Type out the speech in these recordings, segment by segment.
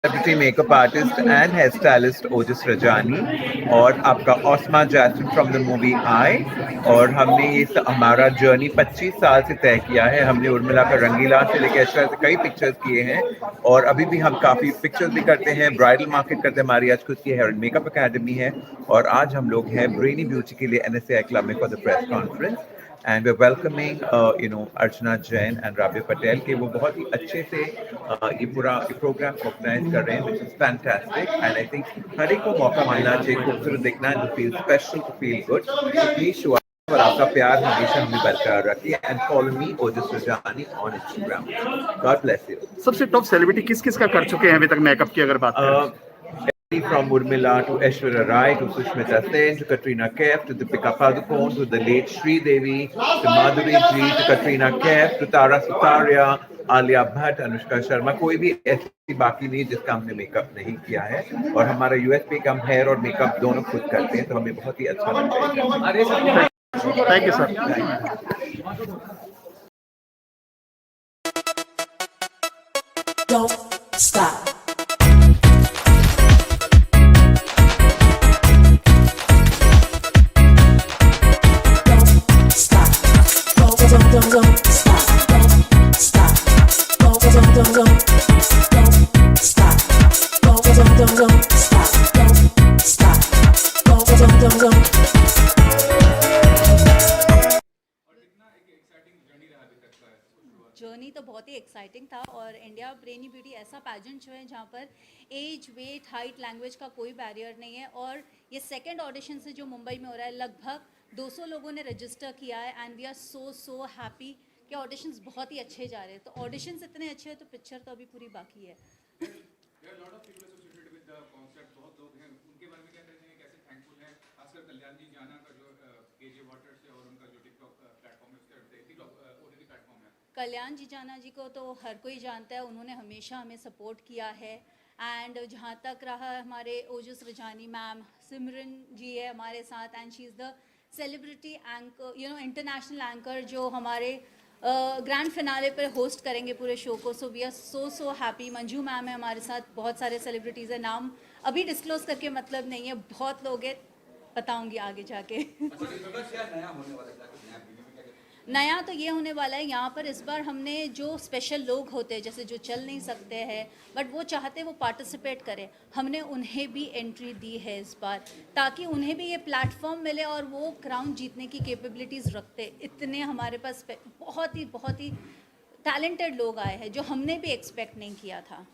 Celebrity makeup artist and hair stylist Ojas Rajani और आपका Osma Jasmine from the movie I. और हमने हमारा जर्नी 25 साल से तय किया है। हमने उर्मिला का रंगीला से लेकर ऐश्वर्या से कई पिक्चर्स किए हैं और अभी भी हम काफ़ी पिक्चर्स भी करते हैं, ब्राइडल मार्केट करते हैं। हमारी आज खुद की हेयर एंड मेकअप अकेडमी है और आज हम लोग हैं ब्रेनी ब्यूटी के लिए NSAI क्लब में for the press conference and we welcoming Archana Jain and Rabia Patel के वो बहुत ही अच्छे से ये पूरा प्रोग्राम ऑर्गेनाइज कर रहे हैं which is fantastic and I think हर एक को मौका मिलना चाहिए खूबसूरत दिखना, to feel special, to feel good. Please show और आपका प्यार हमेशा हमें बरकरार रखिए and follow me Ojas Rajani on Instagram. God bless you. सबसे टॉप सेलिब्रिटी किस किस का कर चुके हैं अभी तक मेकअप की अगर बात करें? From Urmila to Aishwarya Rai to Sushmita Sen to Katrina Kaif to Deepika Padukone to the late Sri Devi to Madhuri Ji to Katrina Kaif to Tara Sutaria, Alia Bhatt, Anushka Sharma, कोई भी ऐसी बाकी नहीं जिसका हमने मेकअप नहीं किया है। और हमारा यूएसपी का हम हेयर और मेकअप दोनों खुद करते हैं तो हमें बहुत ही अच्छा लगता है। Thank you sir. Don't stop. Don't stop. Don't stop. Don't stop. Don't stop. Don't stop. Don't stop. Don't. Journey तो बहुत ही एक्साइटिंग था और इंडिया ब्रेनी ब्यूटी ऐसा पैजेंट जो है जहाँ पर एज, वेट, हाइट, लैंग्वेज का कोई बैरियर नहीं है। और ये सेकंड ऑडिशन से जो मुंबई में हो रहा है, लगभग 200 लोगों ने रजिस्टर किया है and we are so happy कि ऑडिशंस बहुत ही अच्छे जा रहे हैं। तो ऑडिशंस इतने अच्छे हैं तो पिक्चर तो अभी पूरी बाकी है। कल्याण जी जाना जी को तो हर कोई जानता है, उन्होंने हमेशा हमें सपोर्ट किया है। एंड जहाँ तक रहा हमारे ओजस रजानी मैम, सिमरन जी है हमारे साथ and she is the celebrity anchor, international anchor जो हमारे ग्रैंड फिनाले पर होस्ट करेंगे पूरे शो को। So we are so happy. Manju ma'am है हमारे साथ, बहुत सारे सेलिब्रिटीज़ हैं, नाम अभी डिस्क्लोज करके मतलब नहीं है, बहुत लोग हैं, बताऊँगी आगे जाके। नया तो ये होने वाला है, यहाँ पर इस बार हमने जो स्पेशल लोग होते हैं जैसे जो चल नहीं सकते हैं बट वो चाहते हैं वो पार्टिसिपेट करें, हमने उन्हें भी एंट्री दी है इस बार ताकि उन्हें भी ये प्लेटफॉर्म मिले और वो क्राउन जीतने की कैपेबिलिटीज़ रखते। इतने हमारे पास बहुत ही टैलेंटेड लोग आए हैं जो हमने भी एक्सपेक्ट नहीं किया था।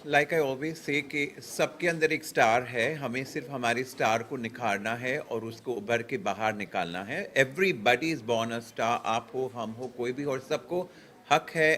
लाइक आई ऑलवेज से कि सबके अंदर एक स्टार है, हमें सिर्फ हमारे स्टार को निखारना है और उसको उभर के बाहर निकालना है। Everybody is born a star, आप हो, हम हो, कोई भी, और सबको हक है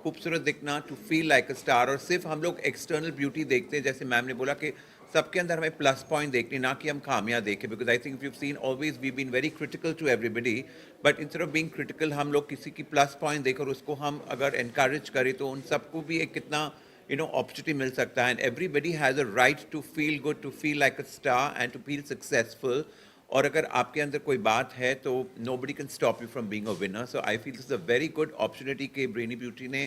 खूबसूरत दिखना, to feel like a star. और सिर्फ हम लोग एक्सटर्नल ब्यूटी देखते हैं, जैसे मैम ने बोला कि सबके अंदर हमें प्लस पॉइंट देखने, ना कि हम खामियां देखें। Because I think you seen always we been very critical to everybody, but instead of being critical हम लोग किसी की प्लस पॉइंट देकर उसको हम अगर एनकरेज करें तो उन सबको भी एक कितना opportunity मिल सकता है। And everybody has a right to feel good, to feel like a star and to feel successful. और अगर आपके अंदर कोई बात है तो nobody can stop you from being a winner. So I feel this is a very good opportunity कि brainy beauty ने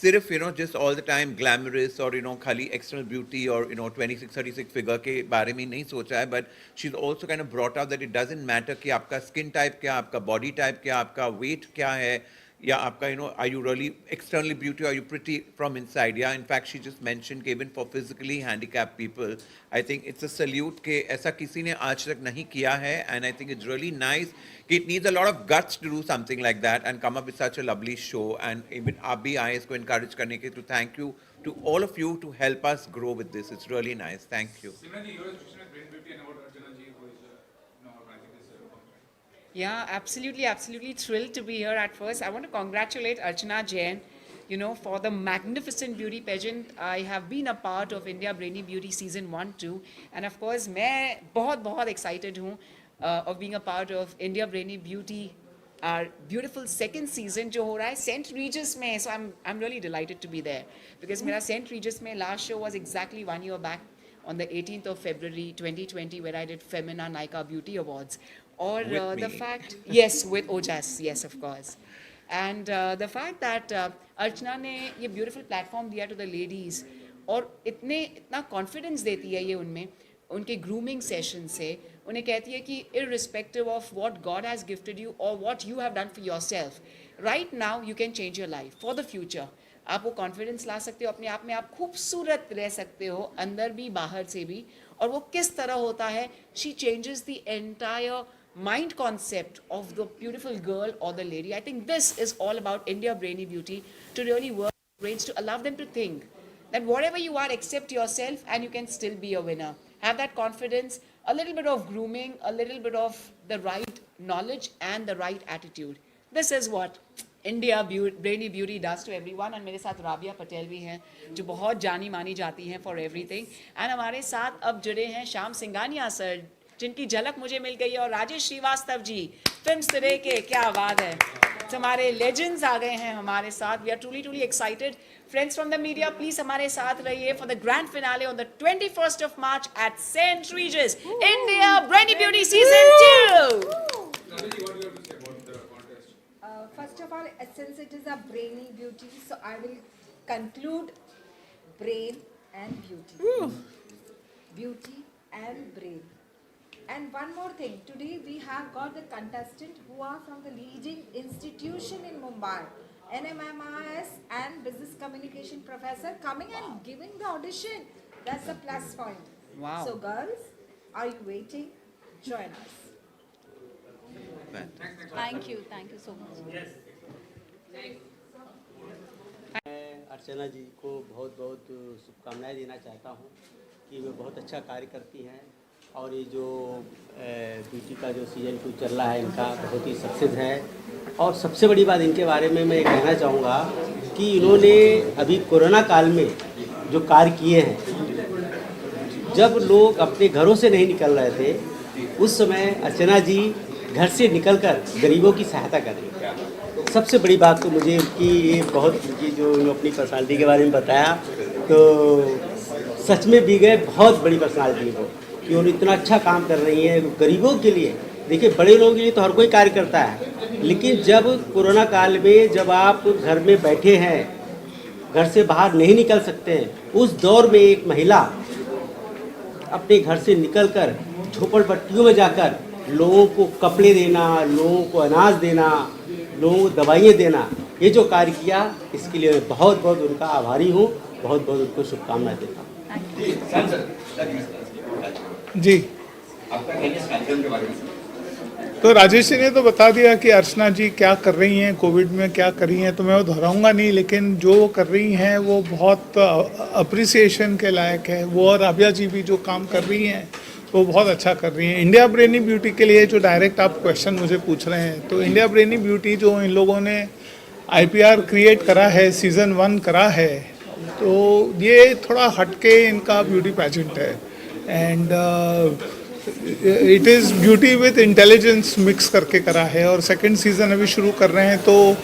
सिर्फ just all the time glamorous और खाली external beauty और 26-36 figure के बारे में नहीं सोचा है, but she's also kind of brought out that it doesn't matter कि आपका skin type क्या, आपका body type क्या, आपका weight क्या है, या आपका are you really externally beauty or are you pretty from inside? Yeah, in fact she just mentioned कि even for physically handicapped people I think it's a salute कि ऐसा किसी ने आज तक नहीं किया है। And I think it's really nice कि it needs a lot of guts to do something like that and come up with such a lovely show। and even आप भी आए इसको encourage करने के, to thank you to all of you to help us grow with this. It's really nice, thank you। Yeah, absolutely thrilled to be here. At first, I want to congratulate Archana Jain, for the magnificent beauty pageant. I have been a part of India Brainy Beauty season 1-2, and of course, मैं बहुत excited हूँ of being a part of India Brainy Beauty, our beautiful second season जो हो रहा है St. Regis में. So I'm really delighted to be there because मेरा St. Regis में last show was exactly 1 year back on the 18th of February 2020 where I did Femina Nykaa Beauty Awards. Or the fact, yes, with Ojas, yes, of course. And the fact that Archana ने ये beautiful platform दिया to the ladies और इतना confidence देती है ये उनमें, उनके grooming session से, उन्हें कहती है कि irrespective of what God has gifted you or what you have done for yourself, right now you can change your life for the future. आप वो कॉन्फिडेंस ला सकते हो, अपने आप में आप खूबसूरत रह सकते हो, अंदर भी बाहर से भी. और वो किस तरह होता है, she changes the entire mind concept of the beautiful girl or the lady. I think this is all about India Brainy Beauty, to really work with brains, to allow them to think that whatever you are, accept yourself and you can still be a winner. Have that confidence, a little bit of grooming, a little bit of the right knowledge and the right attitude. This is what India Brainy Beauty does to everyone. And मेरे साथ राबिया पटेल भी हैं जो बहुत जानी मानी जाती हैं for everything. And हमारे साथ अब जुड़े हैं श्याम सिंघानिया सर, जिनकी झलक मुझे मिल गई है, और राजेश श्रीवास्तव जी फिल्म सिरे के, क्या बात है. तो हमारे लेजेंड्स आ गए हैं हमारे साथ. We are truly excited. Friends from the media, please हमारे साथ रहिए for the grand finale on the 21st of March at St. Regis, India Brainy Beauty Season 2. First of all, since it is a brainy beauty, so I will conclude brain and beauty. Beauty and brain. And one more thing, today we have got the contestant who are from the leading institution in Mumbai, NMMIS and Business Communication Professor, coming and giving the audition. That's a plus point. Wow. So girls, are you waiting? Join us. Thank you so much. मैं अर्चना जी को बहुत बहुत शुभकामनाएं देना चाहता हूं कि वे बहुत अच्छा कार्य करती हैं, और ये जो ब्यूटी का जो सीजन 2 चल रहा है इनका बहुत ही सक्सेस है. और सबसे बड़ी बात इनके बारे में मैं कहना चाहूँगा कि इन्होंने अभी कोरोना काल में जो कार्य किए हैं, जब लोग अपने घरों से नहीं निकल रहे थे, उस समय अर्चना जी घर से निकलकर गरीबों की सहायता कर रही है. सबसे बड़ी बात तो मुझे उनकी ये बहुत, उनकी जो अपनी पर्सनालिटी के बारे में बताया, तो सच में भी गए बहुत बड़ी पर्सनालिटी है वो, कि उन्होंने इतना अच्छा काम कर रही हैं गरीबों के लिए. देखिए, बड़े लोगों के लिए तो हर कोई कार्य करता है, लेकिन जब कोरोना काल में जब आप घर में बैठे हैं, घर से बाहर नहीं निकल सकते हैं, उस दौर में एक महिला अपने घर से निकलकर झोपड़पट्टियों में जाकर लोगों को कपड़े देना, लोगों को अनाज देना, लोगों को दवाइयाँ देना, ये जो कार्य किया, इसके लिए मैं बहुत बहुत उनका आभारी हूँ, बहुत बहुत उनको शुभकामनाएं देता हूँ. जी, तो राजेश जी ने तो बता दिया कि अर्चना जी क्या कर रही हैं, कोविड में क्या कर रही हैं, तो मैं वो दोहराऊंगा नहीं, लेकिन जो कर रही हैं वो बहुत अप्रिसिएशन के लायक है. वो और राबिया जी भी जो काम कर रही हैं वो बहुत अच्छा कर रही हैं. इंडिया ब्रेनी ब्यूटी के लिए जो डायरेक्ट आप क्वेश्चन मुझे पूछ रहे हैं, तो इंडिया ब्रेनी ब्यूटी जो इन लोगों ने IPR क्रिएट करा है, सीज़न 1 करा है, तो ये थोड़ा हटके इनका ब्यूटी पैजेंट है. And it is beauty with intelligence mix करके करा है, और सेकंड सीज़न अभी शुरू कर रहे हैं, तो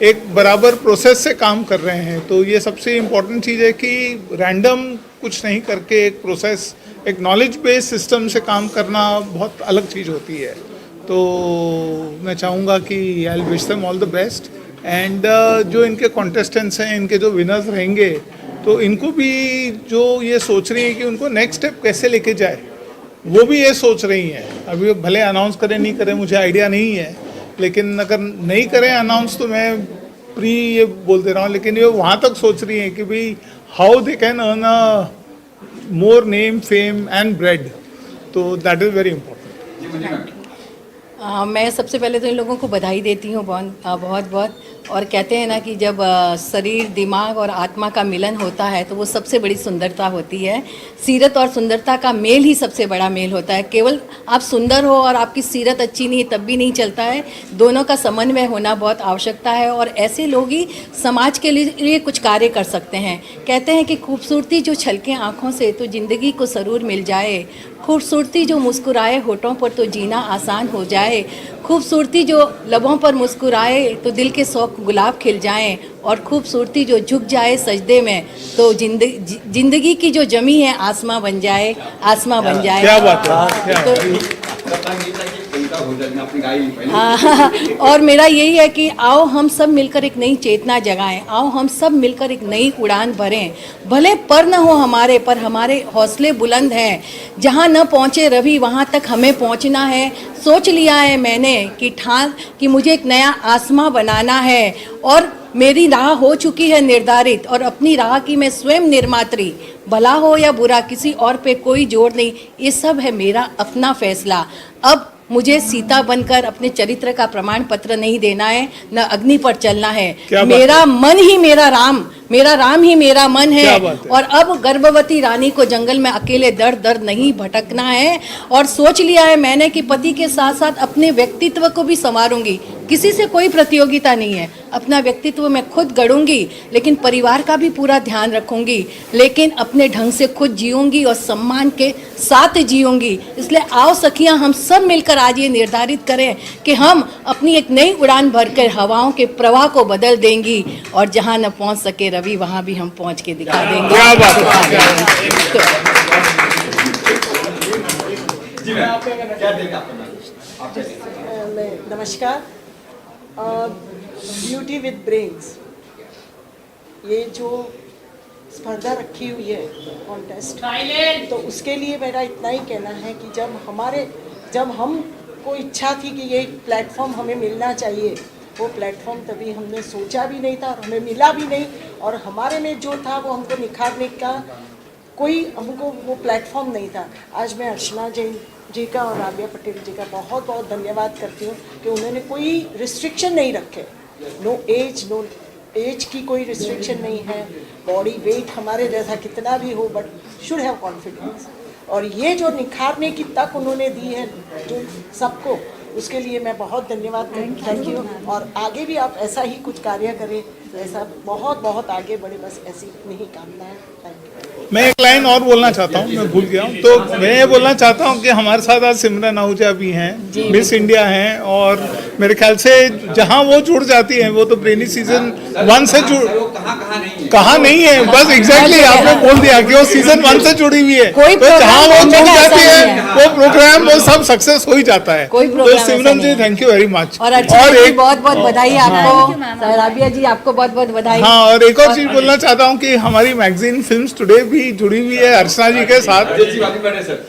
एक बराबर प्रोसेस से काम कर रहे हैं. तो ये सबसे इम्पोर्टेंट चीज़ है कि रैंडम कुछ नहीं करके एक प्रोसेस, एक नॉलेज बेस्ड सिस्टम से काम करना बहुत अलग चीज़ होती है. तो मैं चाहूँगा कि I wish them all the best. And जो इनके कॉन्टेस्टेंट्स हैं, इनके जो विनर्स रहेंगे, तो इनको भी जो ये सोच रही हैं कि उनको नेक्स्ट स्टेप कैसे लेके जाए, वो भी ये सोच रही हैं. अभी भले अनाउंस करें नहीं करें मुझे आइडिया नहीं है, लेकिन अगर नहीं करें अनाउंस तो मैं प्री ये बोल दे रहा हूँ, लेकिन ये वहाँ तक सोच रही हैं कि भाई how they can earn a more name, fame and bread. तो दैट इज़ वेरी इम्पोर्टेंट. मैं सबसे पहले तो इन लोगों को बधाई देती हूँ बहुत बहुत. और कहते हैं ना कि जब शरीर, दिमाग और आत्मा का मिलन होता है तो वो सबसे बड़ी सुंदरता होती है. सीरत और सुंदरता का मेल ही सबसे बड़ा मेल होता है. केवल आप सुंदर हो और आपकी सीरत अच्छी नहीं तब भी नहीं चलता है. दोनों का समन्वय होना बहुत आवश्यकता है, और ऐसे लोग ही समाज के लिए कुछ कार्य कर सकते हैं. कहते हैं कि खूबसूरती जो छलके आँखों से तो ज़िंदगी को सरूर मिल जाए, खूबसूरती जो मुस्कुराए होठों पर तो जीना आसान हो जाए, खूबसूरती जो लबों पर मुस्कुराए तो दिल के 100 गुलाब खिल जाएं, और खूबसूरती जो झुक जाए सजदे में तो जिंदगी की जो जमी है आसमां बन जाए, आसमां बन जाए. क्या बात है. तो हो जाएंगे, आपने गाई नहीं पहले। और मेरा यही है कि आओ हम सब मिलकर एक नई चेतना जगाएं, आओ हम सब मिलकर एक नई उड़ान भरें। भले पर न हो हमारे, पर हमारे हौसले बुलंद हैं। जहां न पहुंचे रवि वहां तक हमें पहुंचना है। सोच लिया है मैंने कि मुझे एक नया आसमां बनाना है और मेरी राह हो चुकी है निर्धारित और अपनी राह की मैं स्वयं निर्मात्री। भला हो या बुरा किसी और पे कोई जोर नहीं, ये सब है मेरा अपना फैसला। अब मुझे सीता बनकर अपने चरित्र का प्रमाण पत्र नहीं देना है, न अग्नि पर चलना है। मेरा मन ही मेरा राम, मेरा राम ही मेरा मन है। और अब गर्भवती रानी को जंगल में अकेले दर दर नहीं भटकना है। और सोच लिया है मैंने कि पति के साथ साथ अपने व्यक्तित्व को भी संवारूंगी। किसी से कोई प्रतियोगिता नहीं है, अपना व्यक्तित्व मैं खुद गढ़ूंगी, लेकिन परिवार का भी पूरा ध्यान रखूंगी, लेकिन अपने ढंग से खुद जीऊंगी और सम्मान के साथ जीऊंगी। इसलिए आओ सखियां, हम सब मिलकर आज ये निर्धारित करें कि हम अपनी एक नई उड़ान भरकर हवाओं के प्रवाह को बदल देंगी और जहां न पहुंच सके रवि वहां भी हम पहुंच के दिखा देंगे। नमस्कार। ब्यूटी विद ब्रेन्स, ये जो स्पर्धा रखी हुई है कॉन्टेस्ट, तो उसके लिए मेरा इतना ही कहना है कि जब हमको इच्छा थी कि ये प्लेटफॉर्म हमें मिलना चाहिए, वो प्लेटफॉर्म तभी हमने सोचा भी नहीं था और हमें मिला भी नहीं। और हमारे में जो था वो हमको निखारने का कोई हमको वो प्लेटफॉर्म नहीं था। आज मैं अर्चना जैन जी का और राबिया पटेल जी का बहुत बहुत धन्यवाद करती हूँ कि उन्होंने कोई रिस्ट्रिक्शन नहीं रखे। नो एज की कोई रिस्ट्रिक्शन नहीं है। बॉडी वेट हमारे जैसा कितना भी हो, बट शुड हैव कॉन्फिडेंस। और ये जो निखारने की तक उन्होंने दी है जो सबको, उसके लिए मैं बहुत धन्यवाद थैंक यू। और आगे भी आप ऐसा ही कुछ कार्य करें, ऐसा बहुत बहुत आगे बढ़े, बस ऐसी इतनी ही कामना है। Thank you. मैं एक लाइन और बोलना चाहता हूँ, मैं भूल गया हूँ। तो मैं ये बोलना चाहता हूँ कि हमारे साथ आज सिमरन आहूजा भी हैं, मिस इंडिया हैं, और मेरे ख्याल से जहाँ वो जुड़ जाती हैं वो तो ब्रेनी सीजन 1 से कहाँ नहीं है, बस एग्जैक्टली आपने बोल दिया कि वो सीजन 1 से जुड़ी हुई है। तो जहाँ वो जुड़ जाती है वो प्रोग्राम वो सब सक्सेस हो ही जाता है। तो सिमरन जी थैंक यू वेरी मच। और एक बहुत बहुत बधाई आपको, राबिया जी आपको बहुत बहुत बधाई। हाँ, और एक और चीज बोलना चाहता हूँ कि हमारी मैगजीन फिल्म्स टुडे भी जुड़ी हुई है अर्चना जी के साथ।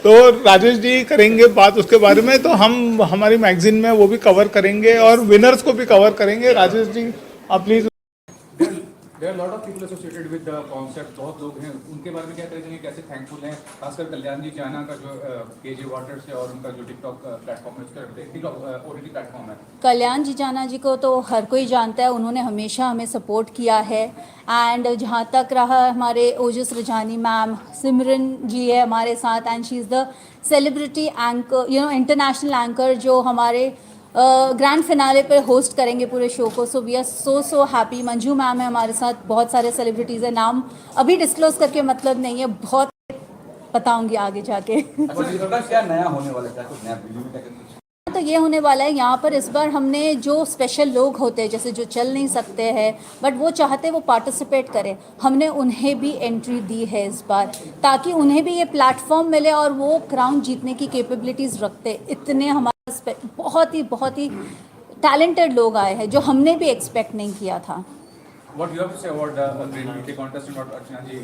तो राजेश जी करेंगे बात उसके बारे में, तो हम हमारी मैगजीन में वो भी कवर करेंगे और विनर्स को भी कवर करेंगे। राजेश जी आप please. There are a lot of people associated with the concept, बहुत लोग हैं, उनके बारे में क्या करेंगे, कैसे थैंकफुल हैं, खासकर कल्याण जी जाना का जो केजे वाटर्स है और उनका जो टिकटॉक प्लेटफॉर्म है, टिकटॉक ओटीटी प्लेटफॉर्म है। कल्याण जी जाना जी को तो हर कोई जानता है, उन्होंने हमेशा हमें सपोर्ट किया है। एंड जहाँ तक रहा हमारे ओजस रजानी मैम, सिमरन जी है हमारे साथ, and she is the celebrity anchor, international anchor जो हमारे ग्रैंड फिनाले पे होस्ट करेंगे पूरे शो को। So we are so happy. Manju ma'am है हमारे साथ, बहुत सारे सेलिब्रिटीज़ हैं, नाम अभी डिस्क्लोज करके मतलब नहीं है, बहुत बताऊंगी आगे जाके। क्या नया होने वाला है, क्या कुछ नया वीडियो में क्या तो ये होने वाला है, यहाँ पर इस बार हमने जो स्पेशल लोग होते हैं, जैसे जो चल नहीं सकते हैं बट वो चाहते वो पार्टिसिपेट करें, हमने उन्हें भी एंट्री दी है इस बार, ताकि उन्हें भी ये प्लेटफॉर्म मिले और वो क्राउन जीतने की कैपेबिलिटीज़ रखते। इतने हमारे बहुत ही टैलेंटेड लोग आए हैं जो हमने भी एक्सपेक्ट नहीं किया था। What you have to say about the beauty contest and about Archana ji?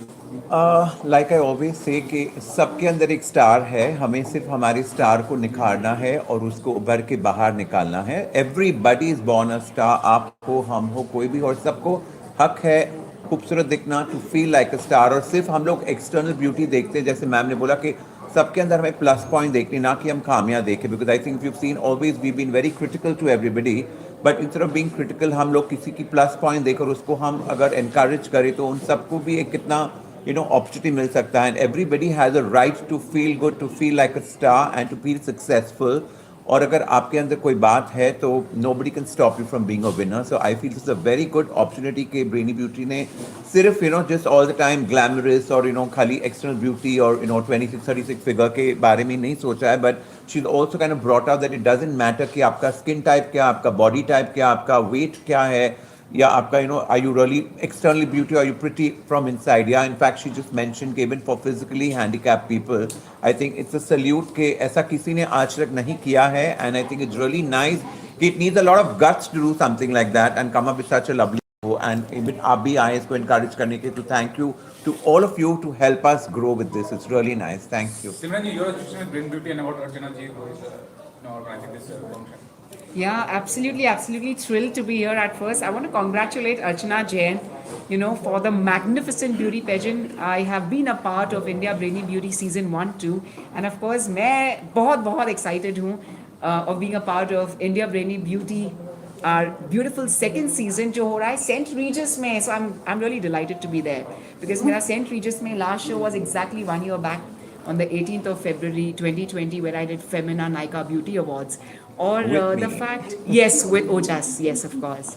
Like I always say कि सबके अंदर एक स्टार है, हमें सिर्फ हमारे स्टार को निखारना है और उसको उभर के बाहर निकालना है। Everybody is born a star, आप हो, हम हो, कोई भी, और सबको हक है खूबसूरत दिखना, to feel like a star. और सिर्फ हम लोग एक्सटर्नल ब्यूटी देखते हैं, जैसे मैम ने बोला कि सबके अंदर हमें प्लस पॉइंट देखनी, ना कि हम खामियां देखें। Because I think you seen always we been very critical to everybody, but instead of being critical हम लोग किसी की प्लस पॉइंट देकर उसको हम अगर एनकरेज करें तो उन सबको भी एक कितना अपॉर्चुनिटी मिल सकता है। And everybody has a right to feel good, to feel like a star and to feel successful. और अगर आपके अंदर कोई बात है तो nobody can stop you from being a winner. So I feel this is a very good opportunity कि brainy beauty ने सिर्फ just all the time glamorous और खाली external beauty और 26-36 figure के बारे में नहीं सोचा है, but she's also kind of brought out that it doesn't matter कि आपका skin type क्या, आपका body type क्या, आपका weight क्या है, या आपका are you really externally beauty or are you pretty from inside? Yeah, in fact she just mentioned कि even for physically handicapped people, I think it's a salute कि ऐसा किसी ने आज तक नहीं किया है, and I think it's really nice. It needs a lot of guts to do something like that and come up with such a lovely show, and even आप भी आए इसको encourage करने के, to thank you to all of you to help us grow with this. It's really nice. Thank you. Simran ji, your association with Brain Beauty and about Archana ji who is organizing this function. Yeah, absolutely, absolutely thrilled to be here at first. I want to congratulate Archana Jain, for the magnificent beauty pageant. I have been a part of India Brainy Beauty season 1-2, and of course, मैं बहुत excited हूँ of being a part of India Brainy Beauty, our beautiful second season जो हो रहा है St. Regis में. So I'm really delighted to be there because मेरा St. Regis में last show was exactly 1 year back on the 18th of February 2020 where I did Femina Nykaa Beauty Awards. Or the fact, yes, with Ojas, yes, of course.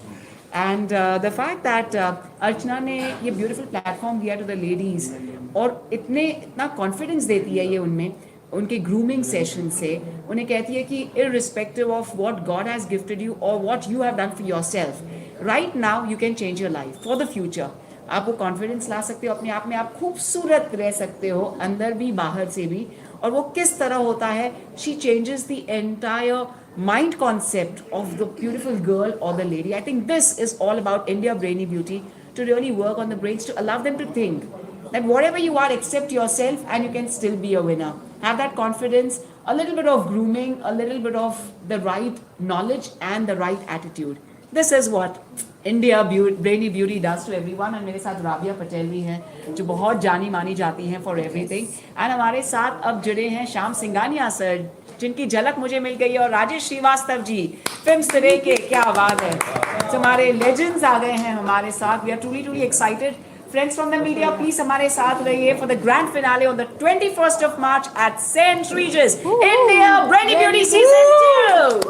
And the fact that Archana ने ये beautiful platform दिया to the ladies और इतना confidence देती है ये उनमें, उनके grooming session से, उन्हें कहती है कि irrespective of what God has gifted you or what you have done for yourself, right now you can change your life for the future. आप वो कॉन्फिडेंस ला सकते हो अपने आप में, आप खूबसूरत रह सकते हो अंदर भी बाहर से भी. और वो किस तरह होता है, she changes the entire mind concept of the beautiful girl or the lady. I think this is all about India Brainy Beauty, to really work on the brains, to allow them to think that whatever you are, accept yourself and you can still be a winner. Have that confidence, a little bit of grooming, a little bit of the right knowledge and the right attitude. This is what India Brainy Beauty does to everyone. And मेरे साथ राबिया पटेल भी हैं जो बहुत जानी मानी जाती हैं for everything. And हमारे साथ अब जुड़े हैं श्याम सिंघानिया सर जिनकी झलक मुझे मिल गई है, और राजेश श्रीवास्तव जी फिल्म सिरे के, क्या आवाज है. तो हमारे लेजेंड्स आ गए हैं हमारे साथ. We are truly excited. Friends from the media, please हमारे साथ रहिए for the grand finale on the 21st of March at St. Regis, India Brainy Beauty Season 2.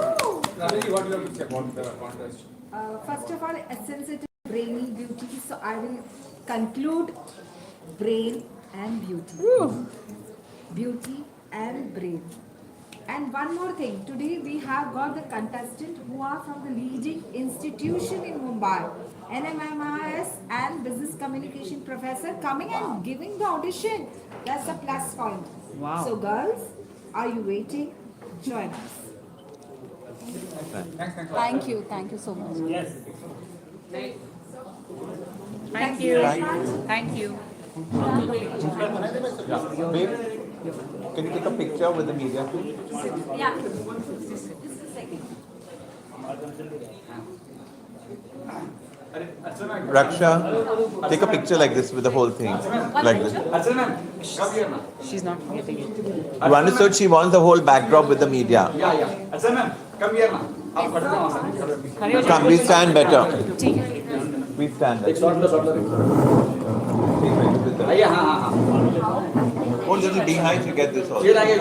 Rajesh, what do you have to say about the contest? First of all, since it is brainy beauty, so I will conclude brain and beauty. Beauty and brain. And one more thing, today we have got the contestants who are from the leading institution in Mumbai, NMMIS and Business Communication Professor, coming and giving the audition. That's a plus point. Wow. So girls, are you waiting? Join us. Thank you so much. Thank you. Thank you. Babe, can you take a picture with the media too? Yeah. Just a second. Raksha, take a picture like this with the whole thing. Like this. She's not getting it. You understood? She wants the whole backdrop with the media. Archana ma'am, come here now. आप खड़े हो खड़े हो Come, we stand better. ठीक है. We stand better. हाँ हाँ हाँ Hold a little behind to get this also. ये लाइए